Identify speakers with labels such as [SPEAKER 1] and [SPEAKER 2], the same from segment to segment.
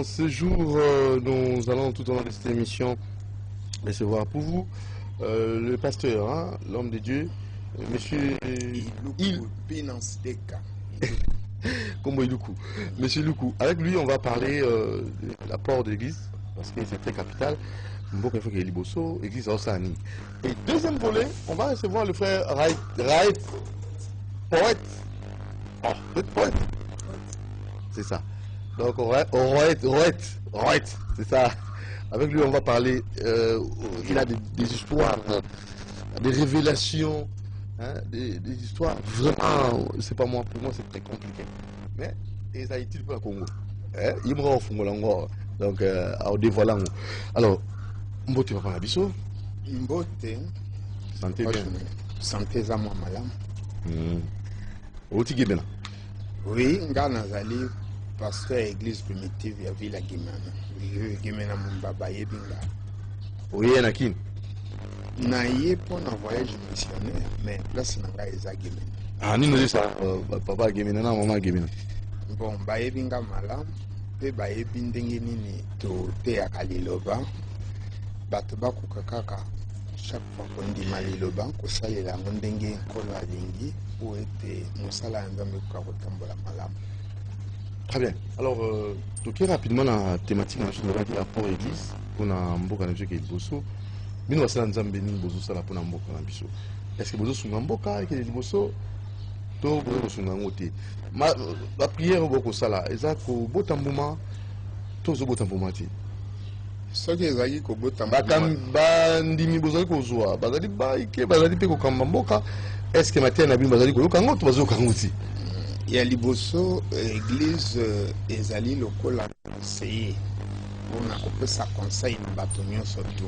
[SPEAKER 1] en ce jour, nous allons tout au long de cette émission recevoir pour vous le pasteur, hein, l'homme de Dieu, monsieur Monsieur Luku. Avec lui, on va parler de l'apport de l'église, parce que c'est très capital. Il faut qu'il y ait Liboso, l'église Osani. Et deuxième volet, on va recevoir le frère Raït, poète. Oh, poète. C'est ça. Donc, Roët, c'est ça. Avec lui, on va parler. Il a des histoires, des révélations, hein, des histoires vraiment. C'est pas moi, pour moi, c'est très compliqué. Mais, et ça est-il pour le Congo? Il me rend au donc, en dévoilant. Alors, Mbote papa Nabiso.
[SPEAKER 2] Mbote.
[SPEAKER 1] Santé bien.
[SPEAKER 2] Santé za moi malam.
[SPEAKER 1] Oti Gebena.
[SPEAKER 2] Oui, nga nazali pasteur église primitive ya Villa Gemena. Gemena Mbaba yebinga.
[SPEAKER 1] Oui, Anakin.
[SPEAKER 2] Na ye pour un voyage missionnaire, mais place nanga eza Gemena.
[SPEAKER 1] Ah, nous nous ça papa Gemena na maman Gemena.
[SPEAKER 2] Bon, ba yebinga malam, pe ba yebi ndenge nini to te akaliloba. Bato bakuka kaka chaque fois qu'on dit maliloba kosalela ndenge nkolo alingi ou ete mosala ya nzambe kotambola malamu.
[SPEAKER 1] Très bien. Alors, toquer rapidement la thématique de l'apport église pour la mboka na Dieu Liboso. Nous va sala nzambe ni bozo sala pour la mboka na biso. Est-ce que bozo sunga mboka et que Liboso to bozo sunga ngote. La prière boko sala ezako botambuma to zo botambuma ti.
[SPEAKER 2] Soki ezali kobota
[SPEAKER 1] bandimi bozali kozwa bazali baike bazali pe kokamba mboka est-ce que matin na bino bazali koyoka ngo to bazoyoka ngo ti
[SPEAKER 2] ya liboso église ezali lokola conseiller mpona kopesa conseil na bato nyonso tu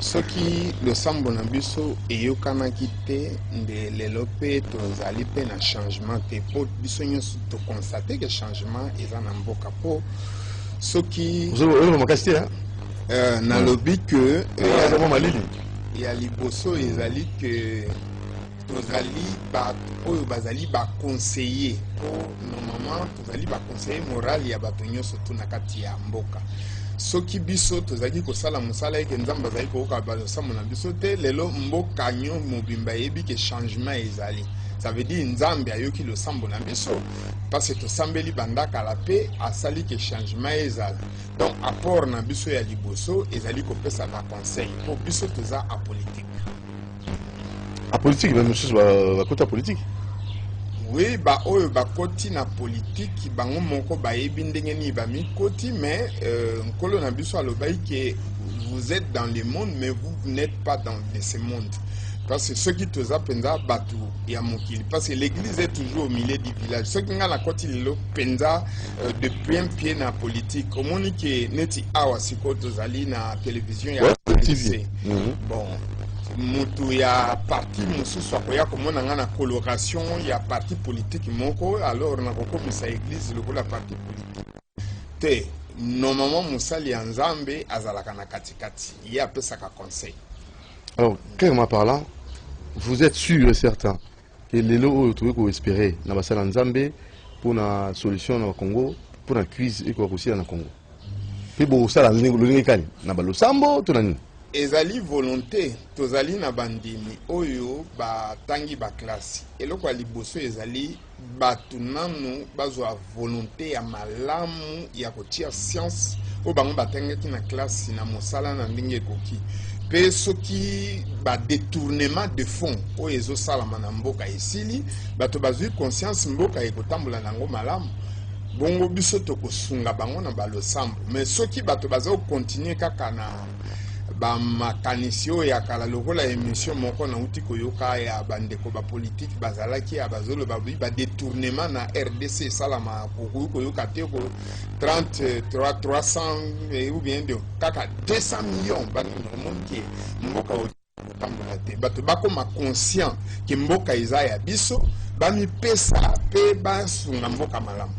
[SPEAKER 2] soki losambo na biso eyokanaki te nde lelo mpe tozali mpe na changement te mpo biso nyonso tokonstate ke changement eza na mboka mpo soki
[SPEAKER 1] makasi te
[SPEAKER 2] nalobi que ya liboso ezali que tozali oyo bazali baconseiller normalement tozali baconseiller moral ya bato nyonso tu na kati ya mboka soki biso tozali kosala mosala eke nzambe azali koyoka balosambo na biso te lelo mboka nyo mobimba yebi ke changement ezali. Ça veut dire nzambe ayoki losambo na biso parce que tosambeli bandaka la paix asali ke changement ezali. Donc apport na biso ya liboso ezali kopesa ba conseil pour biso toza apolitique.
[SPEAKER 1] Apolitique même chose ba côté politique.
[SPEAKER 2] Oui, ba oyo ba koti na politique bango moko ba yebi ndenge ni ba mi koti mais nkolo na biso alobai ke vous êtes dans le monde mais vous n'êtes pas dans ce monde. Parce que ceux qui te penza batu ya mokili parce que l'église est toujours au milieu du village ceux qui ngana koti lelo penza de plein pied na politique omoni ke neti awa siko tozali na télévision ya TV. Bon mutu ya parti mosusu akoya komona ngana coloration ya parti politique moko alors na kokomisa église lokola parti politique te normalement musali ya nzambe azalaka na katikati ye apesaka conseil.
[SPEAKER 1] Alors clairement parlant vous êtes sûr et certain que les lots que espérer na basala nzambe pour la solution au Congo pour la crise économique au Congo. Puis bon ça la ndenge kani na balosambo to nani.
[SPEAKER 2] Ezali volonté tozali na bandimi oyo batangi ba classe eloko liboso ezali batu nanu bazwa volonté ya malamu ya kotia science o bango batangaki na classe na mosala na ndenge koki. Pe soki ba détournement de fonds o ezo salama na mboka esili bato bazui conscience mboka ekotambola nango malamu bongo biso tokosunga bango na balosambo mais soki bato bazo continuer kaka na ba makanisi oyo ya kala lokola émission moko na uti koyoka ya bandeko ba politique bazalaki ya bazolo ba détournement na RDC salama koyoka te ko 300 ou bien de kaka 200 millions ba monde mboka otambola te bato bakoma conscient ke mboka eza ya biso ba mi pesa pe ba sunga mboka malamu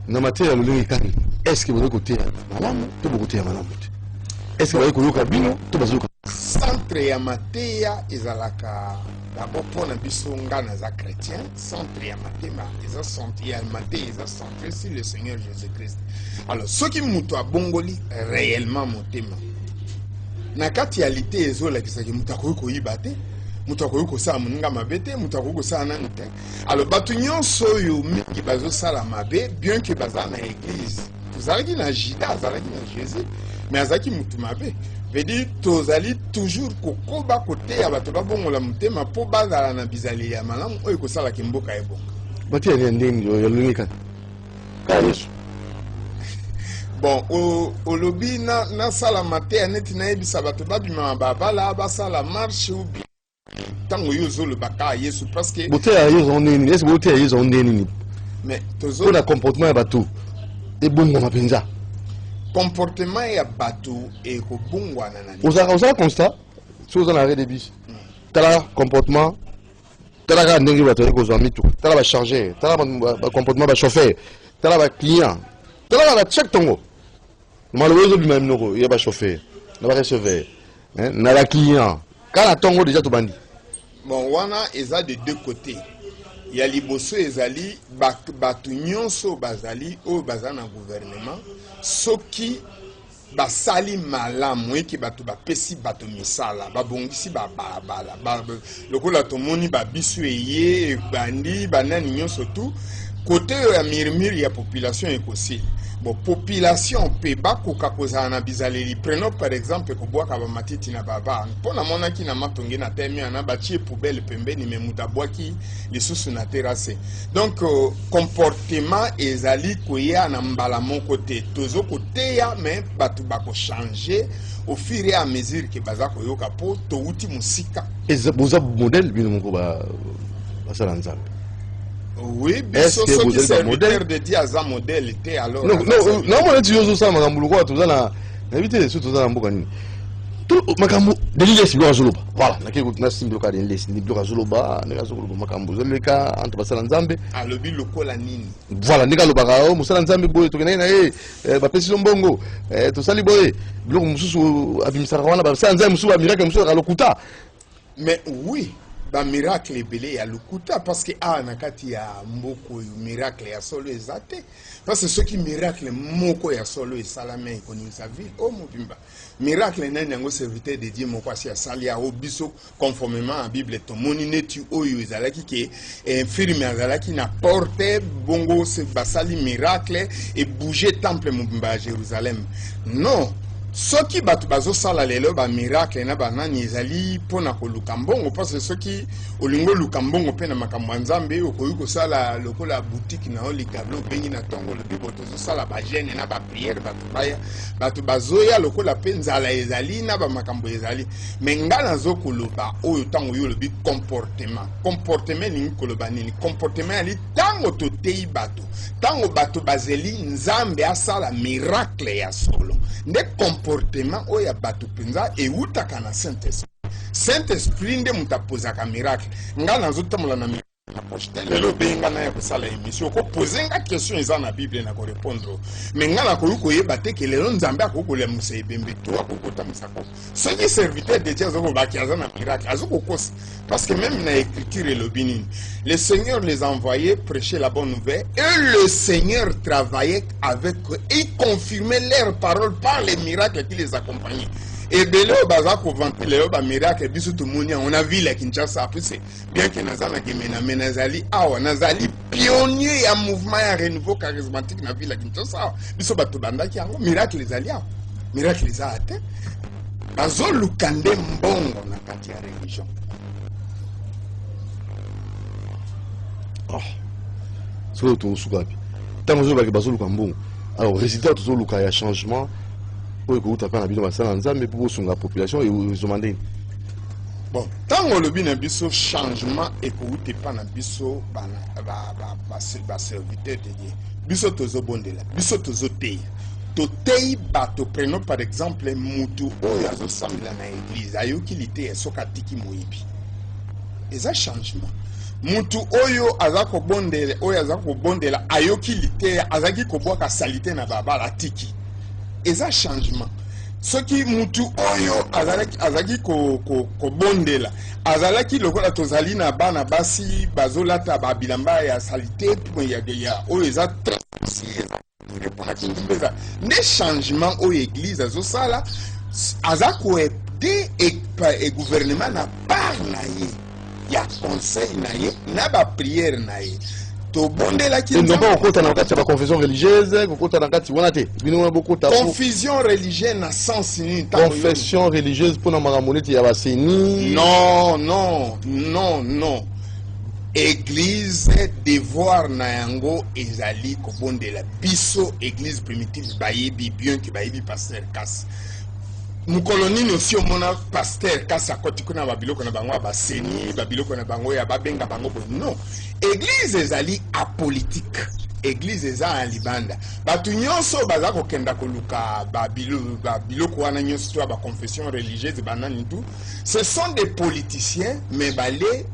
[SPEAKER 1] na matière lolenge kani est-ce que vous côté malamu to côté malamu est-ce que vous avez bino to bazoka
[SPEAKER 2] 100% centre ya mateya ezalaka d'abord pour na biso nga naza chrétien, centre ya matema eza centre ya mateya eza centré sur le Seigneur Jésus-Christ. Alors soki mutu abongoli réellement motema na kati ya lite ezolakisaki mutu akoki koyiba te, mutu akoki kosala moninga mabe te, mutu akoki kosala nani te. Alors bato nyonso oyo mingi bazosala mabe bien que baza na église tozalaki na Juda azalaki na Jésus mais azalaki mutu mabe veut dire tozali toujours kokoba kote ya bato babongola motema mpo bazala na bizaleli ya malamu oyo kosalaki mboka ebonga
[SPEAKER 1] batia ya ndeni yalungi kani ka Yesu.
[SPEAKER 2] Bon, olobi na sala mateya neti nayebisa bato babima babala basala marche ou bien tango yo zoloba ka Yesu parce que
[SPEAKER 1] bote ya Yesu ndeni est-ce que bote ya Yesu ndeni ni
[SPEAKER 2] mais
[SPEAKER 1] tozo na comportement ya bato e bongo mapenza
[SPEAKER 2] comportement ya bato e ko bongwana na ni
[SPEAKER 1] osala constat chose na arrêt de bus tala comportement tala ka ndenge bato ko zo mitu tala ba charger tala ba comportement ba chauffeur tala ba client tala ba check tongo malheureusement lui même noko ya ba chauffeur na ba receveur na ba client kana tongo déjà to bandi.
[SPEAKER 2] Bon wana eza de deux côtés. Ya liboso ezali bato nyonso bazali o bazana gouvernement soki basali malamu eki bato bapesi bato misala babongisi babala lokola tomoni babisu eye bandi banani nyonso tu côté ya mirmiri ya population ekosili. Bon, population pe bakoka kozala na bizaleli. Prenons par exemple kobwaka ba matiti na baba. Pona mona ki na matonge na temi na batie poubelle pembeni me mutabwaki lisusu na terrasse. Donc comportement ezali koya na mbala moko te. Tozo koteya mais batu bako changer au fur et à mesure que baza koyoka po to uti musika.
[SPEAKER 1] Boza modèle bino moko ba sala nzambe.
[SPEAKER 2] Oui, bien sûr, ceux qui serviteurs de Dieu à modèle était alors.
[SPEAKER 1] Non, moi tu oses ça, madame Boulou, tout ça là. Invité surtout ça, Mboka Nini. Tout makambo de l'île c'est Zoloba. Voilà, na kiko na simbo ka de l'île c'est Zoloba, na Zoloba makambo zoleka entre basala nzambe.
[SPEAKER 2] Ah le bi lokola nini.
[SPEAKER 1] Voilà, ndika lobaka o musala nzambe boye to kena na ba pesi mbongo. To sali boye. Biloko mususu abimisaka wana ba sala nzambe mususu ba miracle mususu ka lokuta.
[SPEAKER 2] Mais oui. Ba miracle belé ya lukuta parce que nakati ya mboko yu miracle ya solo ezate parce que ceux qui miracle moko ya solo esalame koni sa ville o mobimba miracle nani yango serviteur de Dieu moko asi asali ya obiso conformément à Bible to moni neti oyo ezalaki ke infirme azalaki na porte bongo se basali miracle et bouger temple mobimba à Jérusalem non. Soki batu bazo sala lelo ba miracle na banani ezali pona ko lukambongo parce que soki olingo lukambongo pe na makambo nzambe okoyi ko sala lokola boutique na oli tableau bengi na tongo le bibo to sala ba gene na ba prière batu bazoya lokola pe nzala ezali na ba makambo ezali menga nazo koloba oyo tango yo le bi comportement ni koloba nini comportement ali tango to tei batu tango batu bazeli nzambe asala miracle ya solo nde comportement oya batu penza e utaka na Saint-Esprit nde mutapozaka miracle nga nazotambola na lelo benga na ya kosala émission ko poser nga question eza na Bible na ko répondre mais nga na koyuko yeba te ke lelo nzambe akokola musa ebembe to akokota musako soki serviteur de Dieu azoko bakiaza na miracle azoko kosa parce que même na écriture le binini le Seigneur les envoyait prêcher la bonne nouvelle et le Seigneur travaillait avec eux et confirmait leurs paroles par les miracles qui les accompagnaient. Et belé baza ko vanter le ba miracle biso to monia on a vu la Kinshasa après c'est bien que nazana kemena menazali awa nazali pionnier ya mouvement ya renouveau charismatique na ville la Kinshasa biso bato bandaki yango miracle ezali awa miracle ezate bazo lukande mbongo na kati ya religion.
[SPEAKER 1] So to sukapi tango zo ba bazo lukambongo alors résultat to zo luka ya changement. Pour que vous tapez la vidéo, mais pour sur la population et vous demandez.
[SPEAKER 2] Bon, tant que le bien biso changement et que vous n'êtes pas dans biso serviteur de Dieu. Biso tozo bondela, biso tozo tei. To tei bato prenons par exemple mutu oyo azo sambela na église ayoki lite soka tiki moyibi. Eza changement. Mutu oyo azako bondela ayoki lite azaki kobwaka salite na baba la tiki. Et ça changement. soki mutu oyo azalaki kobondela azalaki lokola tozali na bana basi bazolata babilamba ya salite ya oyo eza nde changement oyo église azosala aza koede e gouvernement na part na ye ya conseil na ye na bapriere na ye
[SPEAKER 1] non pas au na kati ya confession religieuse kokota na kati wana te bino beaucoup ta
[SPEAKER 2] confusion religieuse na sens ni
[SPEAKER 1] confession religieuse pour na mamonete ya baseni
[SPEAKER 2] non église devoir na yango ezali kobondela biso église primitive bayebi bien que bayebi pasteur Kasi mukolo nini aussi omona pasteur Kasi akoti kuna babiloko na bango baseni babiloko na bango ya babenga bango non église ezali apolitique église eza en libanda batu nyonso baza kokenda koluka babiloko wana nyonso to ba confession religieuse banani tout ce sont des politiciens mais balé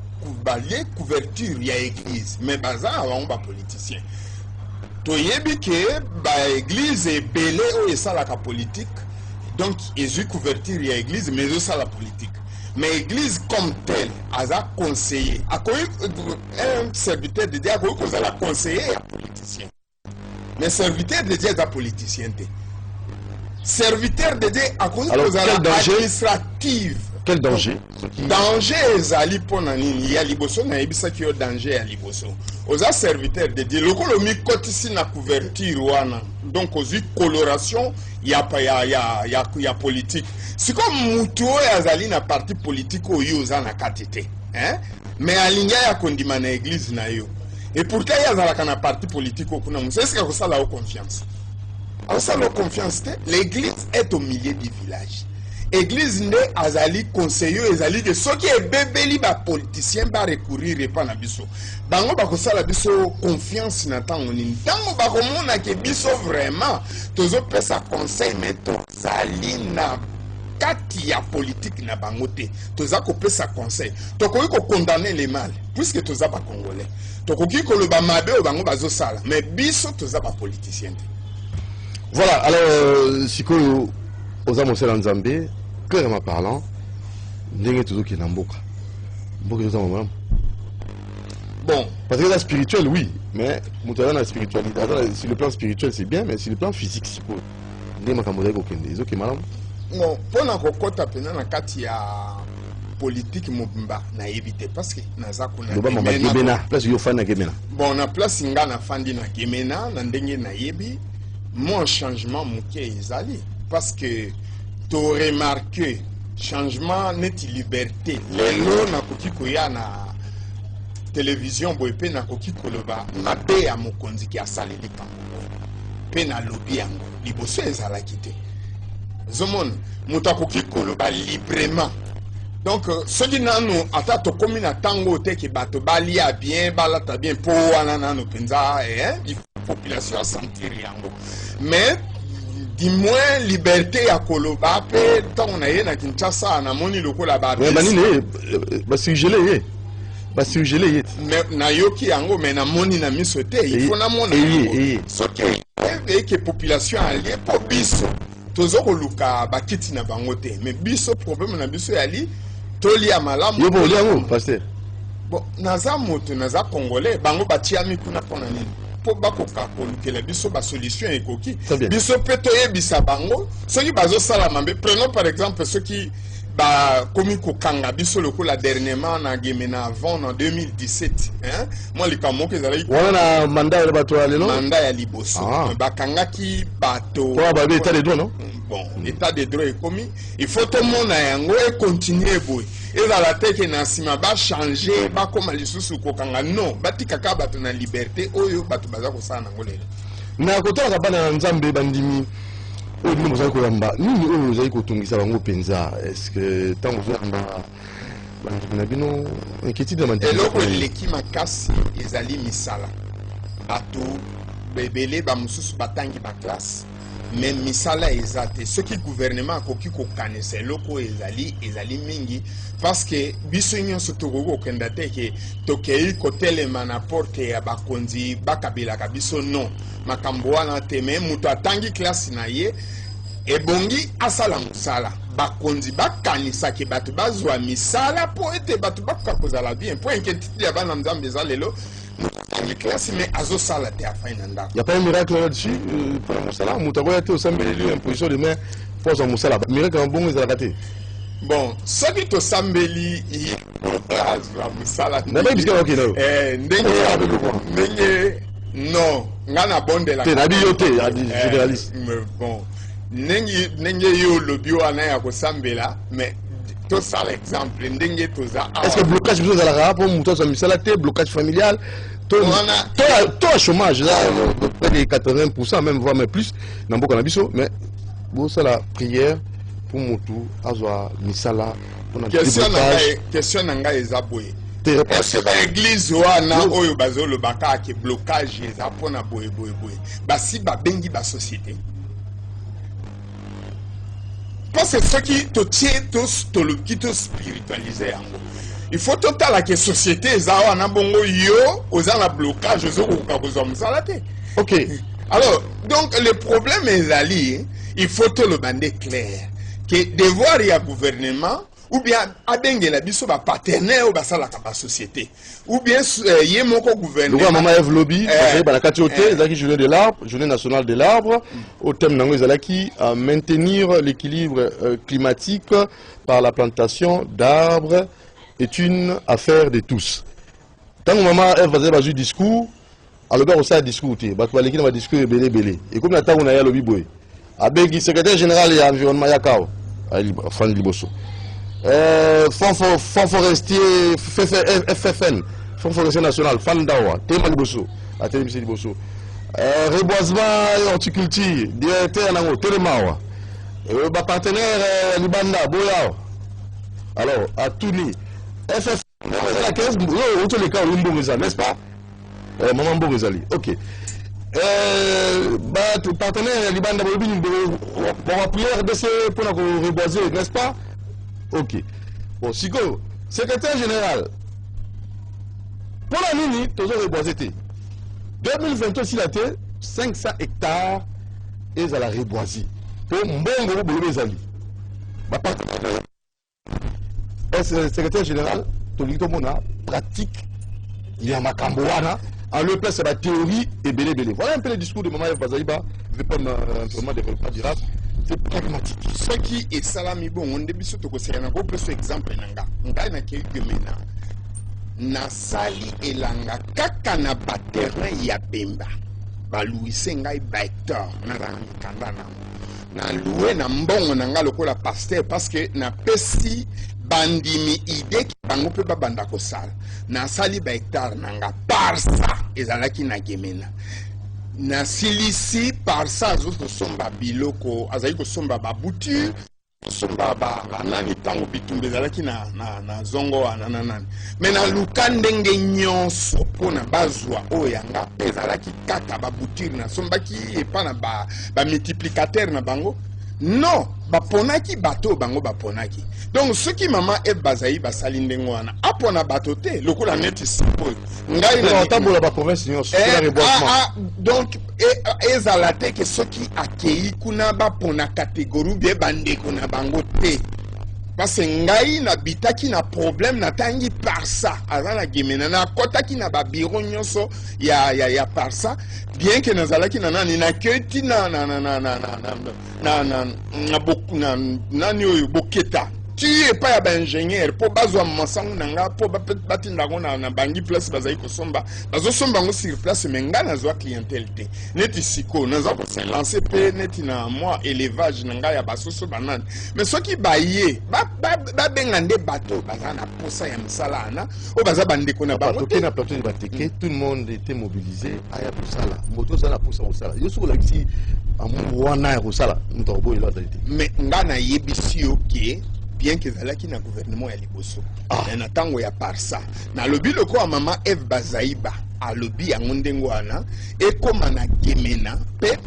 [SPEAKER 2] couverture ya église mais baza bango ba politiciens toyebi ke ba église ebele oyo esalaka politique donc ils ont couverture ya église mais aussi la politique mais l'église comme telle a conseillé un serviteur de Dieu a la conseiller à politicien mais serviteur de Dieu est un politicien serviteur de Dieu a administrative.
[SPEAKER 1] Quel danger?
[SPEAKER 2] Danger ezali pona nini ya liboso na yebisa ki yo danger ya liboso oza serviteur de Dieu lokolo mi kotisi na couverture wana donc ozi coloration ya politique si comme mutu oyo azali na parti politique oyo oza na kati te mais alinga ya kondima na église na yo et pourtant ya azalaka na parti politique okuna musa est-ce que kosala o confiance osala confiance te l'église est au milieu du village. Église nde azali conseiller ezali de ceux qui est bébeli ba politicien ba recourir pas na biso bango ba kosala biso confiance na tango nini tango ba komona ke biso vraiment tozo pesa conseil mais tozali na kati ya politique na bango te toza ko pesa conseil tokoki ko condamner les mal puisque toza ba congolais tokoki ko loba mabe o bango bazo sala mais biso toza ba politicien te.
[SPEAKER 1] Voilà, alors sikoyo oza mosela nzambe clairement parlant, ndenge toujours qui n'amboka. Mboka yoza mama. Bon, parce que la spirituel oui, mais mutala na spiritualité. Sur le plan spirituel c'est bien, mais sur le plan physique c'est quoi? Ndenge makambo ko kende. Ezo ke malam.
[SPEAKER 2] Non, pona kokota pena na kati ya politique mobimba na éviter parce que naza kuna
[SPEAKER 1] Gemena, place yo fana Gemena.
[SPEAKER 2] Bon, na place nga na fandi na Gemena na ndenge na yebi, mon changement moké ezali parce que tu remarqué changement net liberté lelo na koki koya na télévision boyepe na koki koloba mabe ya mokonzi ki asaleli kango pe na lobi yango liboso ezalaki te zomon moto akoki koloba librement donc soki nanu ata tokomi na tango te ke bato balia bien balata bien po wana nanu penza population a sentir yango mais du moins liberté ya koloba pe tant na ye na Kinshasa na moni lokola ba
[SPEAKER 1] banine basugele
[SPEAKER 2] mais na yoki yango mais na moni na miso te il faut na mona soki que population allié po biso tozo koluka bakiti na bango te mais biso problème na biso yali toli amalamu
[SPEAKER 1] yo bo liango pasteur
[SPEAKER 2] bon naza moto naza congolais bango batiami kuna pona nini po bakoka kolukela biso ba solution ekoki biso peto yebisa bango soki bazo sala mambe prenons par exemple ceux qui ba komi kokanga biso lokola dernièrement na Gemena avant en 2017 moi likambo ke ezalaki
[SPEAKER 1] wana mandat ya bato alelo
[SPEAKER 2] mandat ya liboso bakangaki bato
[SPEAKER 1] ba état de droit non
[SPEAKER 2] bon état de droit ekomi il faut tout monde yango et continuer boy ezala teke na sima ba changer ba koma lisusu kokanga non batikaka bato na liberté oyo bato baza kosala nango lelo
[SPEAKER 1] na kotala bana nzambe bandimi oyo ndimo zali koyamba nini oyo ozali kotungisa bango penza est-ce que tango ozolamba na bino inquiétude na mandimi
[SPEAKER 2] eloko eleki makasi ezali misala bato bebele bamosusu batangi baklasse mais misala ezate ce qui gouvernement akoki kokanisa eloko ezali mingi parce que biso nyonso tokoki kokenda te ke tokei kotelema na porte ya bakonzi bakabelaka biso non makambo wana te mais moto atangi classe na ye ebongi asala musala bakonzi bakanisa ke bato bazwa misala po ete bato bakoka kozala bien po inquiétude ya bana nzambe eza lelo les classes mais azosala te afin na ndako.
[SPEAKER 1] Il y a pas un miracle là-dessus pour musala mutakoya te osambeli lui imposition de main pour son musala miracle en bon ezala te.
[SPEAKER 2] Bon, soki tosambeli azwa musala
[SPEAKER 1] na ba bisika okay no
[SPEAKER 2] ndenge non nga na bondela
[SPEAKER 1] te na bi yote ya généraliste
[SPEAKER 2] bon ndenge yo lobi wana ya kosambela mais tosala exemple ndenge toza
[SPEAKER 1] est-ce que blocage besoin ezalaka rapport moto azwa misala te blocage familial to chômage là près de 80% même voire même plus na mboka na biso mais bosala prière pour motu azwa misala
[SPEAKER 2] question na ngai eza boye est-ce que l'église wana oyo bazolobaka ke blocage eza mpona boye basi babengi basociété parce que soki totie toloki tospiritualise yango il faut totala ke société eza wana bongo yo oza na blocage ozokoka kozwa mosala te.
[SPEAKER 1] Ok.
[SPEAKER 2] Alors donc le problème ezali il faut tolobande clair que devoir ya gouvernement ou bien abengela biso ba partenaire ou basalaka ba société ou bien ye moko gouvernement
[SPEAKER 1] le maman Eve Lobby ba la katioté ezalaki journée de l'arbre journée nationale de l'arbre au thème nango ezalaki à maintenir l'équilibre climatique par la plantation d'arbres est une affaire de tous. Tant que maman Eve faisait un discours alors ben on sait discours te ba baleki na ba discours belé et comme na tango na ya Lobby boy abegi secrétaire général ya environnement ya Kao Franck Liboso fonds forestier FFN fonds forestier national Fandawa Tema Liboso à Télémission Liboso reboisement et horticulture directeur nango Telemawa ba partenaire Libanda Boya alors à Tuni FF la 15 yo tous les cas Mbongeza n'est-ce pas maman Mbongezali ok bah partenaire Libanda Bobi pour la prière de ce pour la reboiser n'est-ce pas. Ok. Bon, Siko, secrétaire général, pour la Nini, tu as reboisé. 2022, s'il a été 500 hectares et à la reboisie. Pour Mbongo, Bolobezali. Secrétaire général, tu as pratique, il y a ma cambouana, en le place, c'est la théorie et belé. Voilà un peu le discours de Maman Eve Bazaïba, répondre à un plan de développement durable. C'est pragmatique.
[SPEAKER 2] Ce qui est salami bon, on débute surtout que c'est un gros exemple nanga. Ngai na kelke mena. Na sali elanga kaka na baterrain ya Bemba. Ba Louis ngai ba hectare na kanda na loué na mbongo nanga lokola pasteur parce que na pesi bandimi idée ki bango pe ba banda ko sala. Na sali ba hectare nanga par ça ezalaki na gemena. Na silisi par ça autres somba biloko azali ko somba ba bouture somba ba nani tango bitumbe zalaki na zongo nani mais na lukandenge nyonso pona bazwa oyanga ezalaki kaka ba bouture na sombaki epana ba multiplicateur na bango non baponaki bato bango baponaki donc ce qui maman e bazai basali ndengo wana apona bato te lokola neti sipo ngai na
[SPEAKER 1] tabola ba province nyonso la reboisement
[SPEAKER 2] donc ezala te ke soki akei kuna bapona catégorie bien bandeko na bango te parce que ngai na bitaki na problème na tangi par ça azala gemena na kotaki na ba bureau nyonso ya par ça bien que nazalaki na nani na keti na nani oyo boketa tu es pas un ingénieur pour bazwa masangu nanga pour batinda na bangi place bazai ko somba bazo somba ngo sur place mais nga nazwa clientèle te neti siko naza ko se lancer pe neti na moi élevage nanga ya basoso banane mais soki baye ba bengande bato bazana posa ya msala na o baza bande ko na bango
[SPEAKER 1] te na plateau de bateke tout le monde était mobilisé aya posala moto za la posa osala yoso la kisi amu wana ya osala mtobo ila dalite
[SPEAKER 2] mais nga na yebisi OK bien que zalaki na gouvernement ya liboso na tango ya parsa na lobi loko ya mama Eve Bazaiba a lobi yango ndengo wana ekoma na gemena pe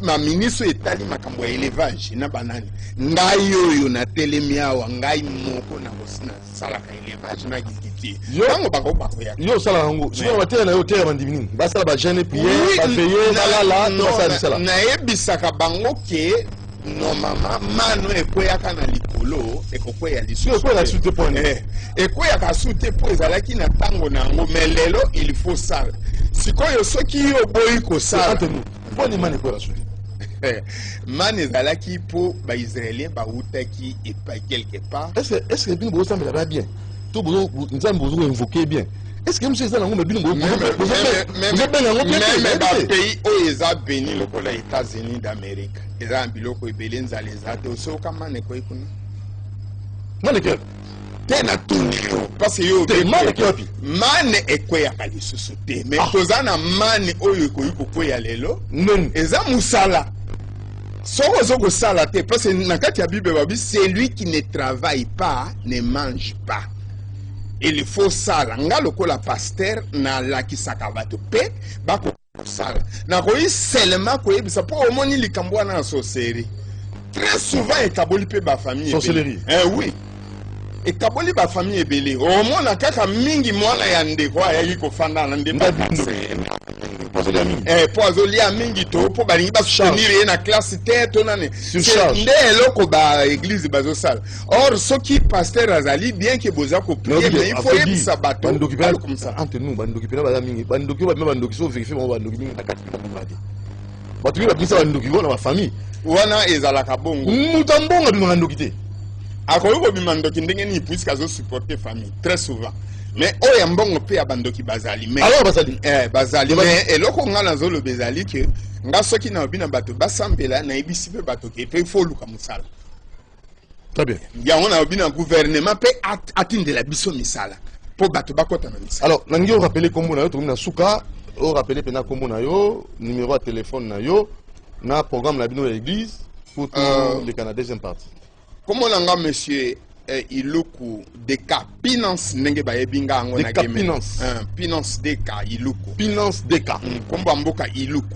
[SPEAKER 2] ma ministre etali makambo ya élevage na banani ngai oyo na telemi awa ngai moko na kosina salaka élevage na gikiti yango bako ya
[SPEAKER 1] yo sala yango sio watela yo terre bandimini basala ba jeune prière ba veiller balala to sala
[SPEAKER 2] na ebisaka bango ke normalement mano ekweyaka na likolo ekokweya lisusu
[SPEAKER 1] ekweya sute po
[SPEAKER 2] ekweyaka sute po ezalaki na ntango na yango mais lelo il faut sala sikoyo soki yo boyi kosala
[SPEAKER 1] mponi mani ekweya sute
[SPEAKER 2] mane ezalaki mpo baisraélien bautaki epai quelque part
[SPEAKER 1] est-ce que bino bozosambela bien to nzambe bozokoinvoke bien est-ce que monsieur eza nango mabino bozobenga yango
[SPEAKER 2] même bapays oyo eza béni lokola états-unis d'amérique eza na biloko ebele nzala eza te osoyoka mane ekoyi kuna
[SPEAKER 1] maneke
[SPEAKER 2] te na tuni yo parce que yo
[SPEAKER 1] maneke wapi
[SPEAKER 2] mane ekweyaka lisusu te mais toza na mane oyo ekoyi kokweya lelo eza mosala soko ozo kosala te parce que na kati ya bible babi celui qui ne travaille pas ne mange pas. Il faut sala nga lokola pasteur na lakisaka bato pe bako sala na koyi seulement koyebisa po omoni likambo wana na sorcellerie très souvent ekaboli pe ba famille
[SPEAKER 1] sorcellerie
[SPEAKER 2] oui ekaboli ba famille ebele omona kaka mingi mwana ya ndeko ayaki kofanda na ndemba po azolia mingi to po balingi basoutenir ye na classe te to nane nde eloko ba église bazosala or soki pasteur azali bien ke boza koprie mais il faut yebisa bato
[SPEAKER 1] comme ça entre nous bandoki pena baza mingi bandoki ba bandoki so vérifier mo bandoki mingi na kati na mbadi bato ki babisa bandoki wana ba famille
[SPEAKER 2] wana ezalaka bongo
[SPEAKER 1] mutambonga bino bandoki te
[SPEAKER 2] akoki kobima ndoki ndenge nini puisque azosupporter famille très souvent mais oyo mbongo pe ya bandoki bazali mais
[SPEAKER 1] alors bazali
[SPEAKER 2] bazali mais eloko nga nazoloba ezali ke nga soki na obi na bato basambela nayebisi mpe bato ke pe ifo oluka mosala
[SPEAKER 1] très bien
[SPEAKER 2] yango na obi na gouvernement mpe atindela biso misala mpo bato bakota na misala
[SPEAKER 1] alors nangi orapele kombo na yo tokomi na suka orapele mpena kombo na yo numéro ya telefone na yo na programme na bino ya église pour toleka na deuxième partie
[SPEAKER 2] kombo na nga monsieur Iluku Deka Pinance ndenge bayebinga yango na game Pinance Deka Iluku
[SPEAKER 1] Pinance Deka
[SPEAKER 2] kombo mboka Iluku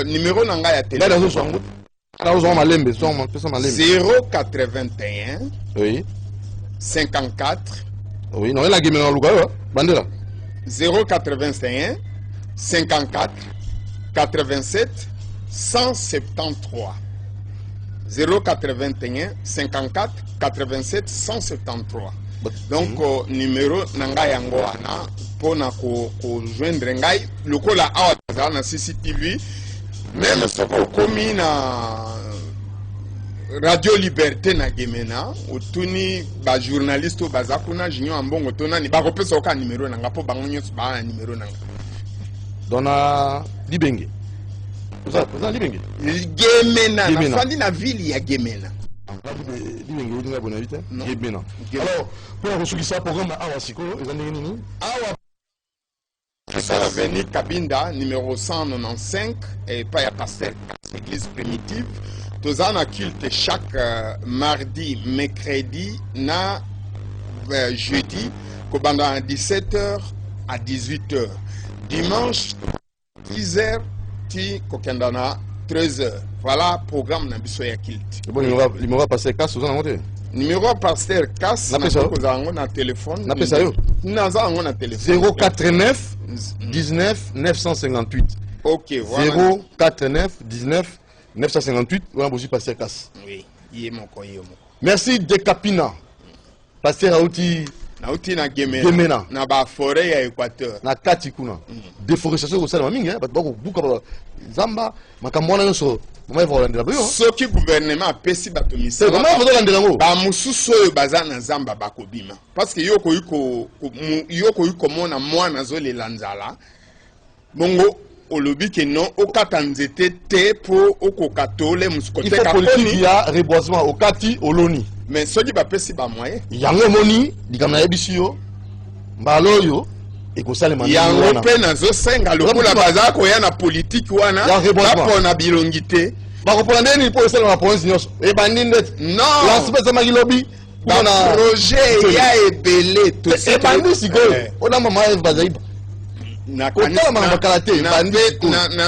[SPEAKER 2] numéro na nga ya téléphone 081
[SPEAKER 1] oui
[SPEAKER 2] 54
[SPEAKER 1] oui non la game na luka bandela
[SPEAKER 2] 081 54 87 173 081 54 87 173. Donc numéro nanga yango wana pona ko joindre ngai lokola awa na CCTV même soko komi na Radio Liberté na Gemena otuni ba journaliste bazakuna jinyo ambongo tonani bakopesa oka numéro nanga po bango nyonso ba na numéro nanga
[SPEAKER 1] dona libenge Vous Libenge
[SPEAKER 2] Gemena, na fandi na ville ya Gemena.
[SPEAKER 1] Libenge vous avez bonne invité Gemena. Alors pour reçu ça programme awa siko ezandenge nini?
[SPEAKER 2] Awa ça venu Kabinda numéro 195 et pas ya pasteur église primitive. Tozana culte chaque mardi, mercredi na jeudi kobanda à 17h à 18h. Dimanche 10h kokendana 13h. Voilà programme na biso ya kilt.
[SPEAKER 1] Bon numéro passer casse vous en monter.
[SPEAKER 2] Numéro passer casse na kozango na téléphone.
[SPEAKER 1] Na pesa yo.
[SPEAKER 2] Nazango na téléphone.
[SPEAKER 1] 089 19 958.
[SPEAKER 2] OK, voilà.
[SPEAKER 1] 049 19 958 on a besoin passer casse.
[SPEAKER 2] Oui, yemoko.
[SPEAKER 1] Merci Dekapina. Pasteur Aouti
[SPEAKER 2] Nauti na Gemena na ba forêt ya Équateur
[SPEAKER 1] na kati kuna déforestation ko sala mingi ba ko buka zamba makambo na nyonso mama va landela ba yo
[SPEAKER 2] soki gouvernement apesi bato misala
[SPEAKER 1] mama va landela ngo
[SPEAKER 2] ba mususu oyo baza na zamba bakobima parce que yoko yuko mona mwana zo le lanzala bongo olobi ke non okata nzete te po okokatole musukote
[SPEAKER 1] ka politique ya reboisement okati oloni
[SPEAKER 2] mais soki bapesi ba moyen
[SPEAKER 1] yango moni dikamna yebisi yo mbalo yo ekosalema
[SPEAKER 2] yango pe nazo senga lokola baza koya na politique wana bapona bilongi te
[SPEAKER 1] bakopona ndeni po esalema province nyonso ebandi ndeti
[SPEAKER 2] non
[SPEAKER 1] lansipesa makilobi
[SPEAKER 2] na projet ya ebele to
[SPEAKER 1] ebandi sikoyo ona mama Eve bazaiba na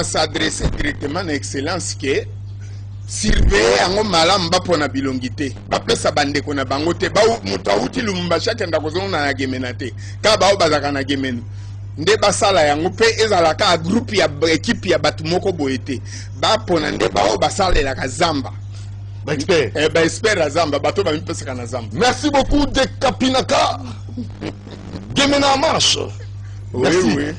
[SPEAKER 2] s'adresser directement na excellence ke surveiller yango malamu bapona bilongi te bapesa bandeko na bango te moto awuti lumumbashi akenda kozonga na Gemena te ka bao bazaka na Gemena nde basala yango mpe ezalaka groupe ya équipe ya bato moko boye te bapona nde bao basalelaka zamba
[SPEAKER 1] expert.
[SPEAKER 2] Expert à zamba bato bamipesaka na zamba.
[SPEAKER 1] Merci beaucoup de Kapinaka. Gemena marche.
[SPEAKER 2] Oui,
[SPEAKER 1] Merci.
[SPEAKER 2] oui.